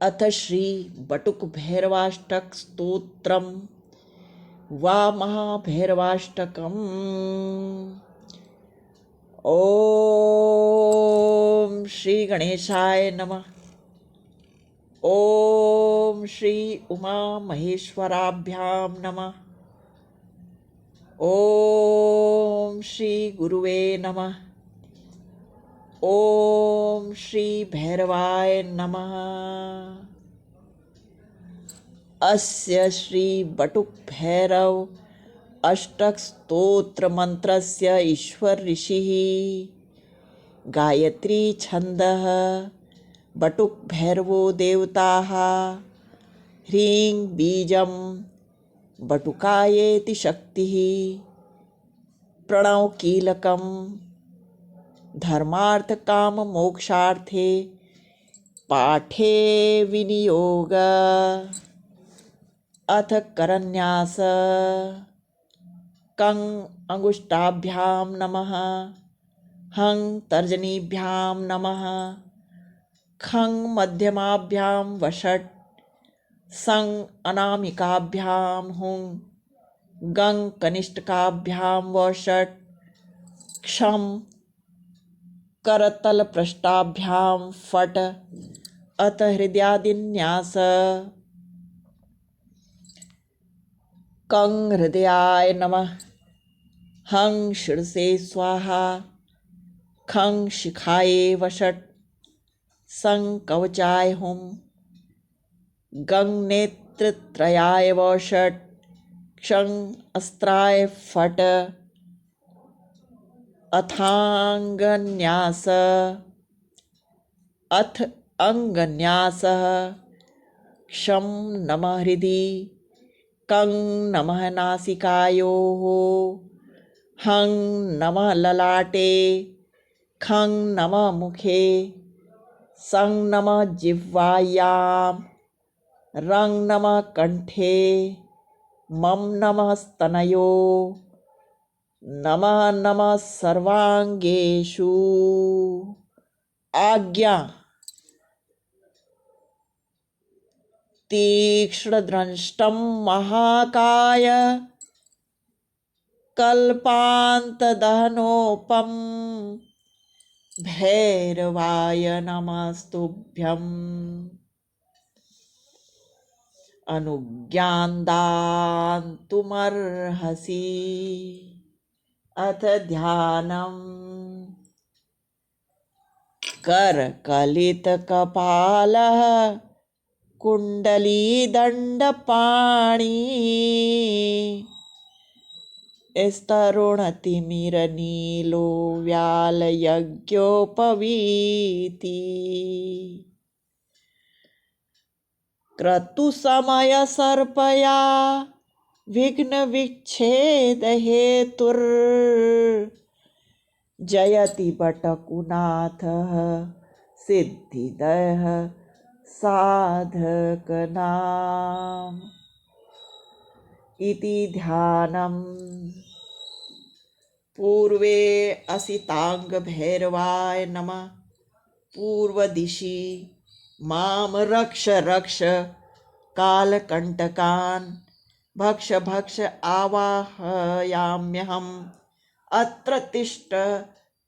अथ श्री बटुक भैरवाष्टक स्तोत्रम वा महाभैरवाष्टकम्। ओम श्री गणेशाय नमः। ओम श्री उमा महेश्वराभ्याम नमः। ओम श्री गुरुवे नमः। ओम श्री भैरवाय नमः। अस्य श्री बटुक भैरव अष्टक स्तोत्र मंत्रस्य ईश्वर ऋषिः गायत्री छन्दः बटुक भैरवो देवताः ह्रीं बीजं बटुकायेति शक्तिः प्रणव कीलकं धर्मार्थ काम मोक्षार्थे पाठे विनियोग। अथ करन्यास कं अंगुष्ठाभ्यां नमः हं तर्जनीभ्यां नमः खं मध्यमाभ्यां वषट् सं अनामिकाभ्यां हुं गं कनिष्ठकाभ्यां वषट् क्षं करतलपृष्ठाभ्यां फट्। अथ हृदयादिन्यास कं हृदयाय नमः हं शिरसे स्वाहा खं शिखाये वषट् सं कवचाय हुं गं नेत्रत्रयाय वषट् क्षं अस्त्राय फट्। अथांगन्यास अथ अंगन्यासः क्षं नमः हृदि कं नमः नासिकायोः हं नमः ललाटे खं नमः मुखे सं नमः जिह्वायां रं नमः कंठे मम नमः स्तनयो नमः नमः सर्वांगेषु। आज्ञा तीक्ष्णद्रष्टं महाकाय कल्पान्तदहनोपम भैरवाय नमस्तुभ्यम्। अनुज्ञान्दान्तुमर्हसि। अथ ध्यानम् करकलितकपालः कुण्डलीदण्डपाणि स्तरुणतिमिरनीलो व्यालयज्ञोपवीति। क्रतुसमयसर्पया विघ्नविच्छेदहेतुर् जयति बटकुनाथः सिद्धिदः साधकनाम। इति ध्यानम्। पूर्वे असितांग भैरवाय नमः। पूर्वदिशि माम रक्ष रक्ष कालकंटकान् भक्ष भक्ष आवाहयाम्यहम्। अत्र तिष्ठ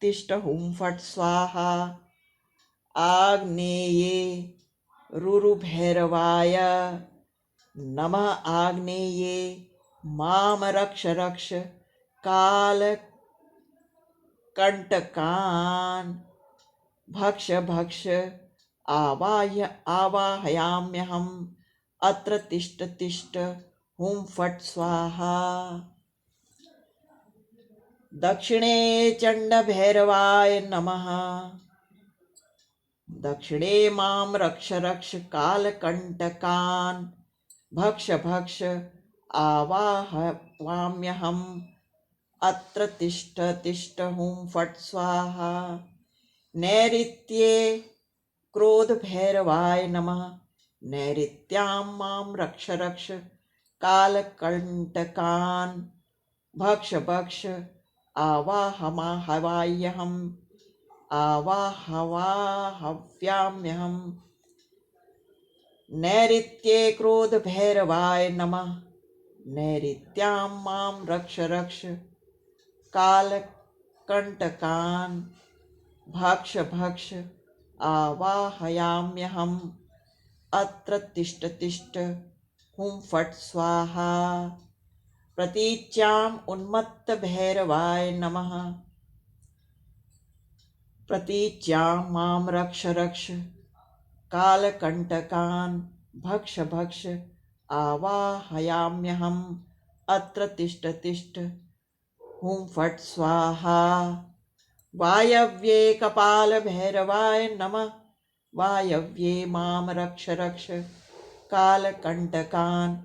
तिष्ठ हुं फट् स्वाहा। आग्नेये रुरुभैरवाय नमः। आग्नेये माम रक्ष रक्ष कालकंटकान् भक्ष भक्ष आवाहयाम्यहम्। अत्र तिष्ठ तिष्ठ हुं फट् स्वाहा। दक्षिणे चण्डभैरवाय नमः। दक्षिणे मां रक्ष रक्ष कालकंटकान् भक्ष भक्ष आवाहयाम्यहम्। अत्र तिष्ठ तिष्ठ हुं फट् स्वाहा। नैऋत्ये क्रोधभैरवाय नमः। नैऋत्यां मां रक्ष रक्ष कालकंटकान् भक्ष भक्ष आवाहयाम्यहम्। आवाहयाम्यहम्। नैऋत्ये क्रोधभैरवाय नमः। नैऋत्यां मां रक्ष रक्ष कालकण्टकान् भक्ष भक्ष आवाहयाम्यहम्। अत्र तिष्ठ तिष्ठ हुं फट् स्वाहा। प्रतीच्याम् उन्मत्तभैरवाय नमः। प्रतीच्यां मां रक्ष रक्ष कालकण्टकान् भक्ष भक्ष आवाहयाम्यहम्। अत्र तिष्ठ तिष्ठ हुं फट् स्वाहा। वायव्ये कपालभैरवाय नमः। वायव्ये मां रक्ष रक्ष कालकण्टकान्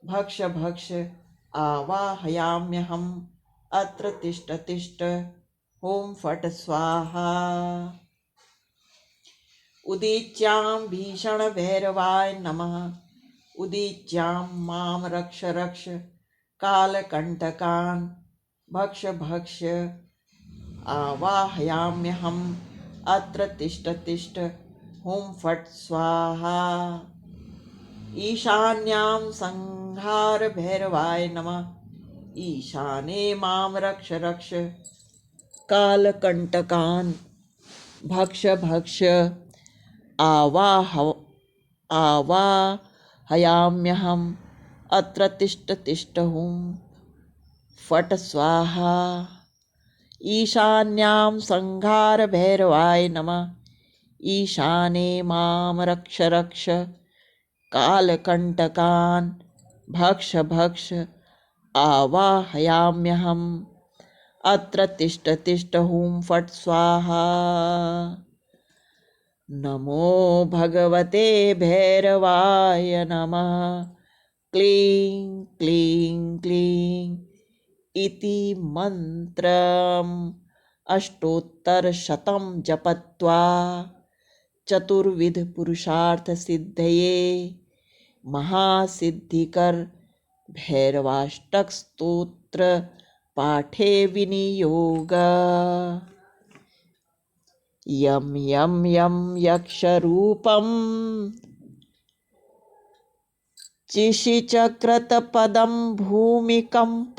भक्ष भक्ष आवाहयाम्यहम्। अत्र तिष्ठ तिष्ठ हुं फट् स्वाहा। उदीच्यां भीषणभैरवाय नमः। उदीच्यां मां रक्ष रक्ष कालकण्टकान् भक्ष भक्ष आवाहयाम्यहम्। अत्र तिष्ठ तिष्ठ हुं फट् स्वाहा। ईशान्यां संहारभैरवाय नमः। ईशाने मां रक्ष रक्ष कालकण्टकान् भक्ष भक्ष आवाहयाम्यहम्। अत्र तिष्ठ तिष्ठ हुं फट् स्वाहा। ईशान्यां संहारभैरवाय नमः। ईशाने मां रक्ष रक्ष कालकण्टकान् भक्ष भक्ष आवाहयाम्यहम्। अत्र तिष्ठ तिष्ठ हुं फट् स्वाहा। नमो भगवते भैरवाय नमः। क्लीं क्लीं क्लीं इति मन्त्रम् अष्टोत्तरशतं जपत्वा चतुर्विध पुरुषार्थ सिद्धये महासिद्धिकर भैरवाष्टक स्तोत्र पाठे विनियोग। यम यम यम यक्षरूपं चिशिचक्रतपदं भूमिकम्पायमानम्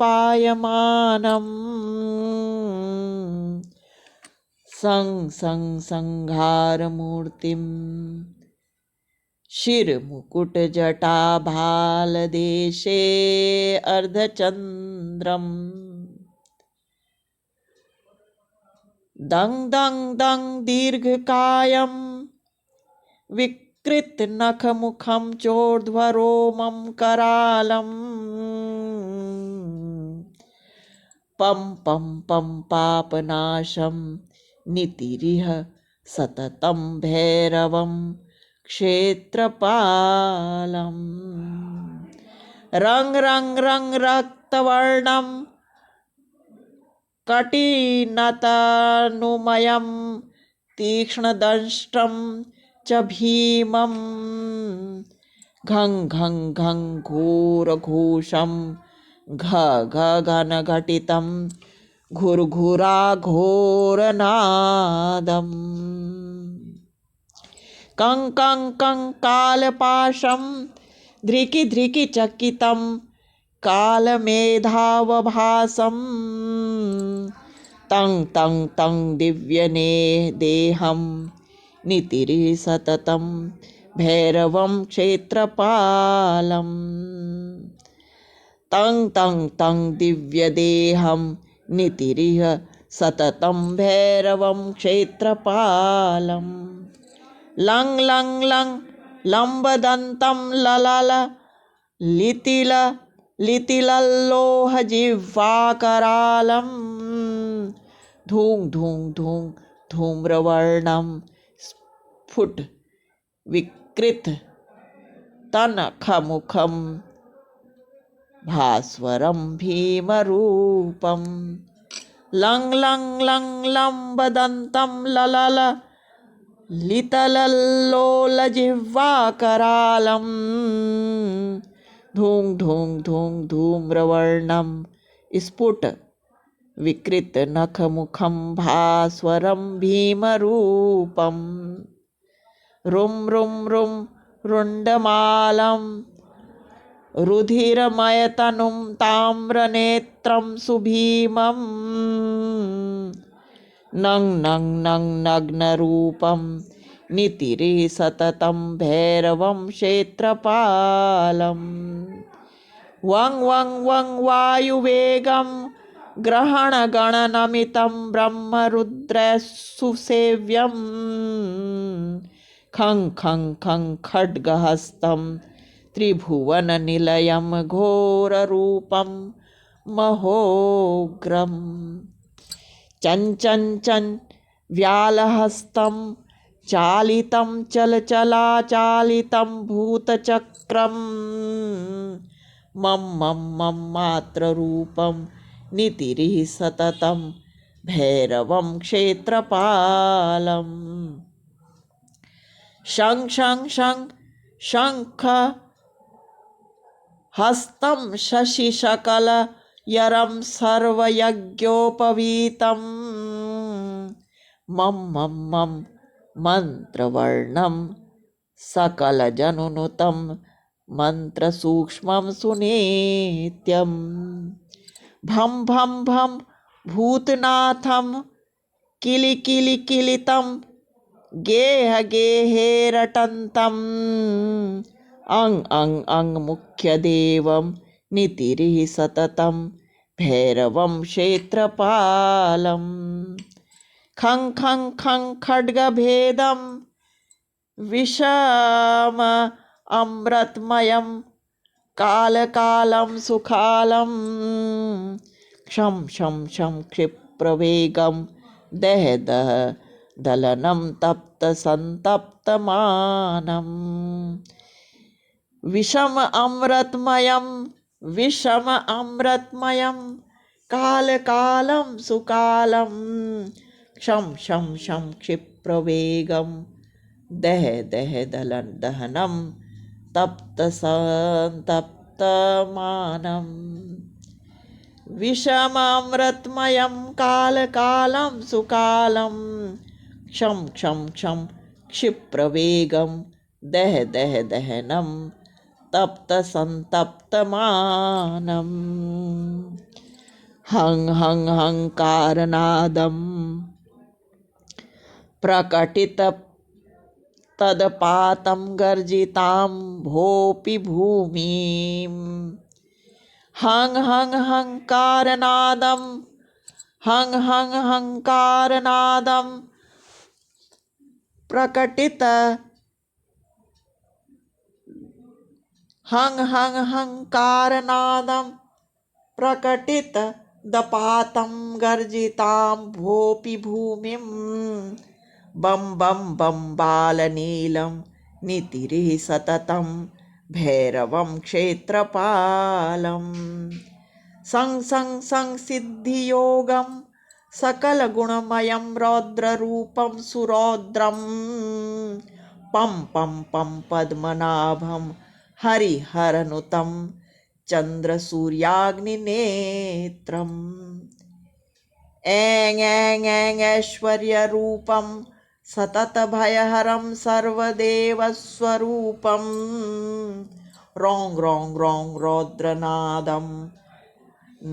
संहारमूर्तिं शिरमुकुटजटाभालदेशे अर्धचन्द्रम् दं दं दं दीर्घकायं विकृतनखमुखं चोर्ध्वरोमं करालम् पं पं पं पापनाशं नितिरिह सततं भैरवं क्षेत्रपालम् रंग रंग रंग रक्तवर्णं कटिनतनुमयं तीक्ष्णदंष्ट्रं च भीमं घं घं घं घोरघोषं घ घ घनघटितं घुर्घुराघोरनादम् कं कं कं कालपाशं धृकि धृकि चकितं कालमेधावभासं तं तं तं दिव्यने देहं नितिरि सततं भैरवं क्षेत्रपालम् तं तं तं दिव्यदेहं नितिरिह सततं भैरवं क्षेत्रपालम् लं लं लं लम्बदन्तं ललल लितिल लितिलल्लोहजिह्वाकरालं धूं धूं धूं धूम्रवर्णं स्फुट विकृत तनखमुखं भास्वरं भीमरूपं लं लं लं लम्बदन्तं ललल लितलल्लोलजिह्वाकरालं धूं धूं धूं धूम्रवर्णं स्फुट विकृत नखमुखं भास्वरं भीमरूपं रुं रुं रुं रुण्डमालं रुधिरमयतनुं ताम्रनेत्रं सुभीमं नग्नरूपं नितिरे सततं भैरवं क्षेत्रपालम् वं वं वं वायुवेगं ग्रहणगणनमितं ब्रह्मरुद्रसुसेव्यं खं खं खं खड्गहस्तं त्रिभुवननिलयं घोररूपं महोग्रम् चञ्चञ्चन् व्यालहस्तं चालितं चलचलाचालितं भूतचक्रं मम मम मम मात्ररूपं नितिरिः सततं भैरवं क्षेत्रपालम् शं शं शं शङ्ख हस्तं शशिशकलयरं सर्वयज्ञोपवीतं मम मम मम मन्त्रवर्णं सकलजनुनुतं मन्त्रसूक्ष्मं सुनेत्यं भं भं भं भूतनाथं किलिकिलिकिलितं गेह गेहे रटन्तम् अं मुख्यदेवं नितिरिः सततं भैरवं क्षेत्रपालं खं खं खं खड्गभेदं विषम अमृतमयं कालकालं सुखालं क्षं शं शं क्षिप्रवेगं दह दह दलनं तप्तसन्तप्तमानम् विषम अमृतमयं कालकालं सुकालं क्षं शं शं क्षिप्रवेगं दह दह दहनं तप्तसन्तप्तमानम् विषमामृतमयं कालकालं सुकालं क्षं क्षं क्षं क्षिप्रवेगं दह दह दहनं तप्तसन्तप्तमानम् हं हं हंकारनादं प्रकटिततदपातं गर्जितां भोऽपि भूमिं हं हं हंकारनादं प्रकटित हंकारनादं प्रकटितदपातं गर्जितां भोऽपि भूमिं बं बं बं बालनीलं नितिरिः सततं भैरवं क्षेत्रपालम् सं सं सं सिद्धियोगं सकलगुणमयं रौद्ररूपं सुरौद्रं पं पं पं पद्मनाभं हरिहरनुतं चन्द्रसूर्याग्निनेत्रम् ऐं ऐं ऐं ऐश्वर्यरूपं सततभयहरं सर्वदेवस्वरूपं रौं रौं रौं रौद्रनादं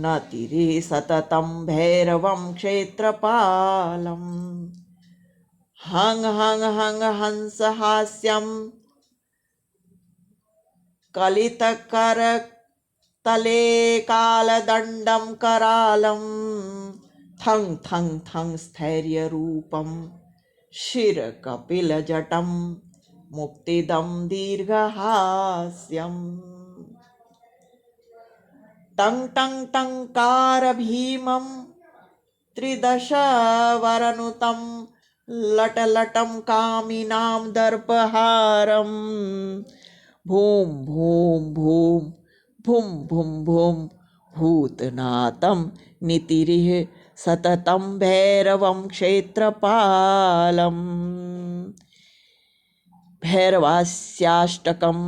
नतिरिः सततं भैरवं क्षेत्रपालम् हं हं हं हंसहास्यं कलितकरतले कालदण्डं करालं थं थं थं स्थैर्यरूपं शिरकपिलजटं मुक्तिदं दीर्घहास्यम् टं टं टङ्कारभीमं त्रिदशवरनुतं लटलटं कामिनां दर्पहारं भूं भूं भूं भुं भुं भुं भूतनाथं नितिरिः सततं भैरवं क्षेत्रपालम् भैरवास्याष्टकं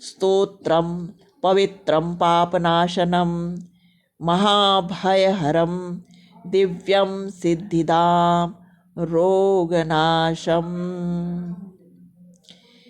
स्तोत्रं पवित्रं पापनाशनं महाभयहरं दिव्यं सिद्धिदां रोगनाशम्